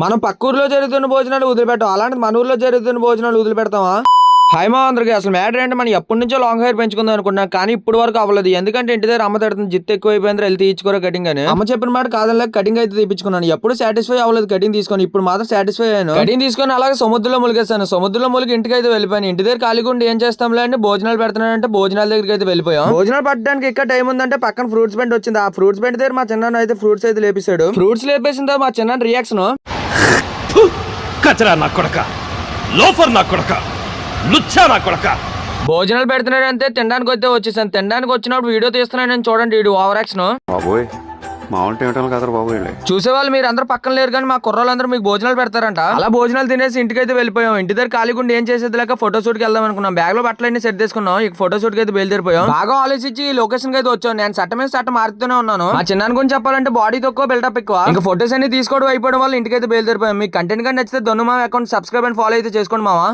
మనం పక్క ఊర్లో జరుగుతున్న భోజనాలు వదిలిపెట్టాం, అలాంటి మన ఊర్లో జరుగుతున్న భోజనాలు వదిలిపెడతామా? హాయ్ మా అందరికి. అసలు మ్యాటర్ ఏంటి, మనం ఎప్పటి నుంచో లాంగ్ హెయిర్ పెంచుకుందాం అనుకున్నాం, కానీ ఇప్పుడు వరకు అవ్వలేదు. ఎందుకంటే ఇంటి దగ్గర అమ్మ తడుతుంది, జిత్తు ఎక్కువైపోయింది, వెళ్ళి తీయించుకోరా కటింగ్ అని. అమ్మ చెప్పిన మాట కాదని కటింగ్ అయితే తీపించుకున్నాను. ఎప్పుడు సాటిస్ఫై అవ్వలేదు కటింగ్ తీసుకొని, ఇప్పుడు మాత్రం సాటిస్ఫై అయ్యాను. కటింగ్ తీసుకొని అలాగే సముద్రంలో ములిగేస్తాను. సముద్రంలో ములిగి ఇంటికి అయితే వెళ్ళిపోయాను. ఇంటి దగ్గర ఖాళీగా ఉండి ఏం చేస్తాంలే అంటే భోజనాలు పెడుతున్నానంటే భోజనాల దగ్గరికి అయితే వెళ్ళిపోయాం. భోజనాలు పట్టడానికి ఇక్కడ టైం ఉందంటే పక్కన ఫ్రూట్స్ బండి వచ్చింది. ఆ ఫ్రూట్స్ బండి దగ్గర మా చిన్న అయితే ఫ్రూట్స్ అయితే లేపిస్తాడు. ఫ్రూట్స్ లేపేసిన తర్వాత మా చిన్న రియాక్షన్, కచరా నా కొడక, లోఫర్ నా కొడక, లుచ్చా నా కొడక. భోజనాలు పెడుతున్నాడు అంతే, తినడానికి వస్తే వచ్చేసాను. తినడానికి వచ్చినప్పుడు వీడియో తీస్తున్నాను చూడండి, వీడు ఓవర్ యాక్షన్. బాబోయ్ మామూలు కదరా బాబు. చూసేవాళ్ళు మీరు అందరూ పక్కన లేరు, కానీ మా కుర్రాళ్ళందరూ మీకు భోజనాలు పెడతారంట. అలా భోజనాలు తినేసి ఇంటికి అయితే వెళ్ళిపోయాం. ఇంటి దగ్గర ఖాళీ గుండి ఏం చేసేది లేక ఫోటో షూట్ కి వెళ్దాం అనుకున్నాం. బ్యాగ్ లో బట్టలన్నీ సెట్ చేసుకున్నాం. ఇక ఫోటో షూట్ కి అయితే బయలుదేరిపోయాం. బాగా ఆలోచించి ఈ లొకేషన్ కి అయితే వచ్చాను. నేను చట్టం మీద చట్టం మారుతూనే ఉన్నాను. మా చిన్నాన్ని గురించి చెప్పాలంటే బాడీ తక్కువ, బిల్డప్ ఎక్కువ. ఇంకా ఫోటోస్ అన్ని తీసుకోవడం అయిపోవడం వల్ల ఇంటికి అయితే బయలుదేరిపోయాం. మీకు కంటెంట్ గా నచ్చితే దొన్ను మా అకౌంట్ సబ్స్క్రైబ్ అండ్ ఫాలో అయితే చేసుకోండి మావా.